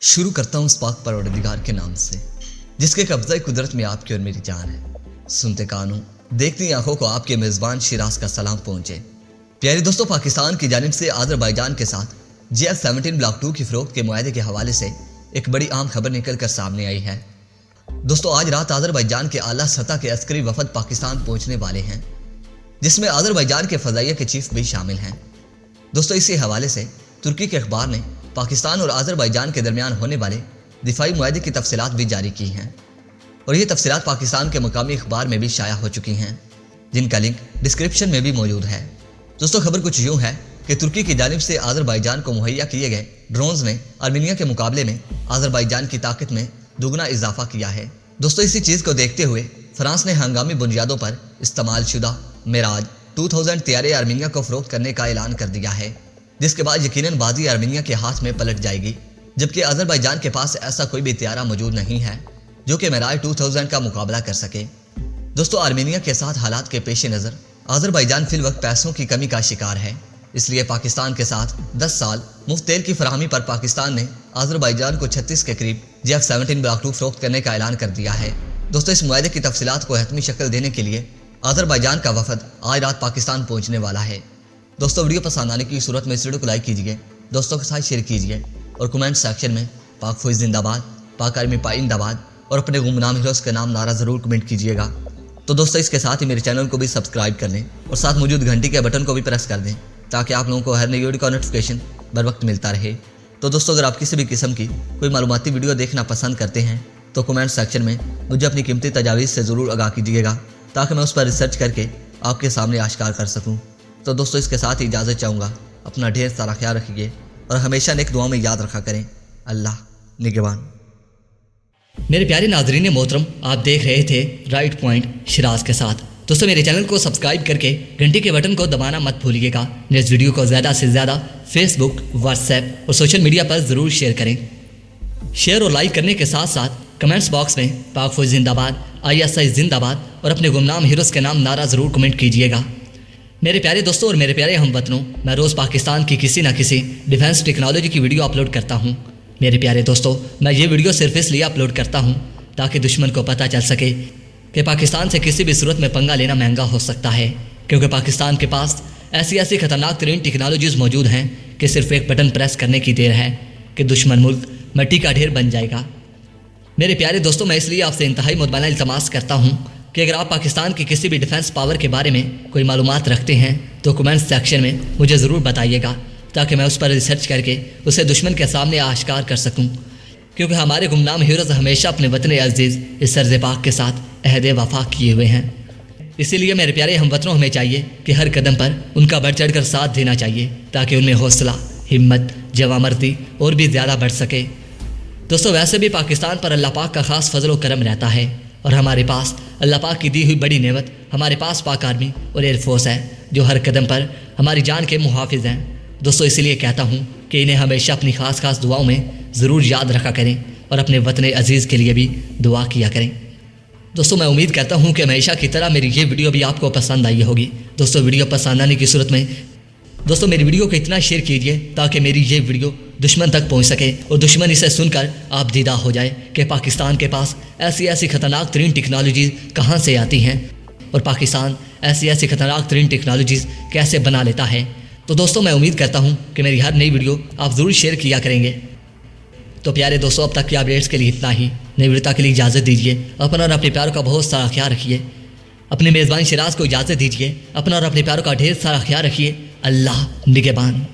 शुरू करता हूँ उस पाक परवरदिगार के नाम से जिसके कब्ज़ा कुदरत में आपकी और मेरी जान है। सुनते कानों देखती आंखों को आपके मेज़बान शिराज का सलाम पहुंचे। प्यारे दोस्तों, पाकिस्तान की जानिब से आज़रबाईजान के साथ JF-17 ब्लॉक 2 की फ़रोख्त के मुआहदे के हवाले से एक बड़ी अहम खबर निकल कर सामने आई है। दोस्तों, आज रात आज़रबाईजान के आला सतह के अस्करी वफद पाकिस्तान पहुंचने वाले हैं, जिसमें आज़रबाईजान के फ़ज़ाइया के चीफ भी शामिल हैं। दोस्तों, इसी हवाले से तुर्की के अखबार ने पाकिस्तान और आज़रबाईजान के दरमियान होने वाले दिफाई मुआहदे की तफसीलात भी जारी की हैं और ये तफसीलात पाकिस्तान के मकामी अखबार में भी शाया हो चुकी हैं, जिनका लिंक डिस्क्रिप्शन में भी मौजूद है। दोस्तों, खबर कुछ यूँ है कि तुर्की की जानिब से आज़रबाईजान को मुहैया किए गए ड्रोन्स ने आर्मीनिया के मुकाबले में आज़रबाईजान की ताकत में दुगना इजाफा किया है। दोस्तों, इसी चीज़ को देखते हुए फ्रांस ने हंगामी बुनियादों पर इस्तेमाल शुदा मिराज 2000 तैयारे आर्मीनिया को फ़रोख्त करने का ऐलान कर दिया है, जिसके बाद यकीनन बाजी आर्मीनिया के हाथ में पलट जाएगी, जबकि आज़रबाईजान के पास ऐसा कोई भी तैयारा मौजूद नहीं है जो कि मिराज 2000 का मुकाबला कर सके। दोस्तों, आर्मीनिया के साथ हालात के पेश नज़र आज़रबाईजान फिल वक्त पैसों की कमी का शिकार है, इसलिए पाकिस्तान के साथ 10 साल मुफ्त तेल की फराहमी पर पाकिस्तान ने आज़रबाईजान को 36 के करीब JF-17 ब्लॉक 2 फ़रोख्त करने का ऐलान कर दिया है। दोस्तों, इस मुआहदे की तफसीलात को हतमी शक्ल देने के लिए आज़रबाईजान का वफद आज रात पाकिस्तान पहुंचने वाला है। दोस्तों, वीडियो पसंद आने की सूरत में इस वीडियो को लाइक कीजिए, दोस्तों के साथ शेयर कीजिए और कमेंट सेक्शन में पाक फौज जिंदाबाद, पाक आर्मी पाइंदाबाद और अपने गुमनाम हीरोज़ का नाम नारा ज़रूर कमेंट कीजिएगा। तो दोस्तों, इसके साथ ही मेरे चैनल को भी सब्सक्राइब कर लें और साथ मौजूद घंटी के बटन को भी प्रेस कर दें ताकि आप लोगों को हर नई वीडियो का नोटिफिकेशन बर वक्त मिलता रहे। तो दोस्तों, अगर आप किसी भी किस्म की कोई मालूमाती वीडियो देखना पसंद करते हैं तो कमेंट सेक्शन में मुझे अपनी कीमती तजावीज़ से ज़रूर आगाह कीजिएगा ताकि मैं उस पर रिसर्च करके आपके सामने आश्कार कर सकूं। तो दोस्तों, इसके साथ ही इजाज़त चाहूँगा। अपना ढेर सारा ख्याल रखिए और हमेशा नेक दुआ में याद रखा करें। अल्लाह निगहबान। मेरे प्यारे नाजरीन मोहतरम, आप देख रहे थे राइट पॉइंट शिराज के साथ। दोस्तों, मेरे चैनल को सब्सक्राइब करके घंटी के बटन को दबाना मत भूलिएगा। इस वीडियो को ज़्यादा से ज़्यादा फेसबुक, व्हाट्सएप और सोशल मीडिया पर ज़रूर शेयर करें। शेयर और लाइक करने के साथ साथ कमेंट्स बॉक्स में पाक फौज जिंदाबाद, ISI जिंदाबाद और अपने गुमनाम हीरोज़ के नाम नारा ज़रूर कमेंट कीजिएगा। मेरे प्यारे दोस्तों और मेरे प्यारे हमवतनों, मैं रोज़ पाकिस्तान की किसी न किसी डिफेंस टेक्नोलॉजी की वीडियो अपलोड करता हूँ। मेरे प्यारे दोस्तों, मैं ये वीडियो सिर्फ इसलिए अपलोड करता हूँ ताकि दुश्मन को पता चल सके कि पाकिस्तान से किसी भी सूरत में पंगा लेना महंगा हो सकता है, क्योंकि पाकिस्तान के पास ऐसी खतरनाक तरीन टेक्नोलॉजीज़ मौजूद हैं कि सिर्फ एक बटन प्रेस करने की देर है कि दुश्मन मुल्क मिट्टी का ढेर बन जाएगा। मेरे प्यारे दोस्तों, मैं इसलिए आपसे इंतहाई मुतमईन इल्तमास करता हूँ कि अगर आप पाकिस्तान की किसी भी डिफेंस पावर के बारे में कोई मालूमात रखते हैं तो कमेंट सेक्शन में मुझे ज़रूर बताइएगा ताकि मैं उस पर रिसर्च करके उसे दुश्मन के सामने आश्कार कर सकूं, क्योंकि हमारे गुमनाम हीरोज़ हमेशा अपने वतन अजीज़ इस सर्ज़ पाक के साथ अहद वफा किए हुए हैं। इसीलिए मेरे प्यारे हमवतनों, हमें चाहिए कि हर कदम पर उनका बढ़ चढ़ कर साथ देना चाहिए ताकि उनमें हौसला, हिम्मत, जवामर्दी और भी ज़्यादा बढ़ सके। दोस्तों, वैसे भी पाकिस्तान पर अल्लाह पाक का ख़ास फजल व करम रहता है और हमारे पास अल्लाह पाक की दी हुई बड़ी नेमत हमारे पास पाक आर्मी और एयरफोर्स है जो हर कदम पर हमारी जान के मुहाफिज हैं। दोस्तों, इसलिए कहता हूँ कि इन्हें हमेशा अपनी खास दुआओं में ज़रूर याद रखा करें और अपने वतन अजीज़ के लिए भी दुआ किया करें। दोस्तों, मैं उम्मीद करता हूँ कि हमेशा की तरह मेरी ये वीडियो भी आपको पसंद आई होगी। दोस्तों, वीडियो पसंद आने की सूरत में दोस्तों मेरी वीडियो को इतना शेयर कीजिए ताकि मेरी ये वीडियो दुश्मन तक पहुंच सके और दुश्मन इसे सुनकर आप दीदा हो जाए कि पाकिस्तान के पास ऐसी खतरनाक तरीन टेक्नोलॉजीज़ कहाँ से आती हैं और पाकिस्तान ऐसी खतरनाक तरीन टेक्नोलॉजीज़ कैसे बना लेता है। तो दोस्तों, मैं उम्मीद करता हूँ कि मेरी हर नई वीडियो आप ज़रूर शेयर किया करेंगे। तो प्यारे दोस्तों, अब तक की अपडेट्स के लिए इतना ही। नई वीडियो के लिए इजाज़त दीजिए। अपना और अपने प्यारों का बहुत सारा ख्याल रखिए। अपने मेज़बान शिराज को इजाज़त दीजिए। अपना और अपने प्यारों का ढेर सारा ख्याल रखिए। अल्लाह निगहबान।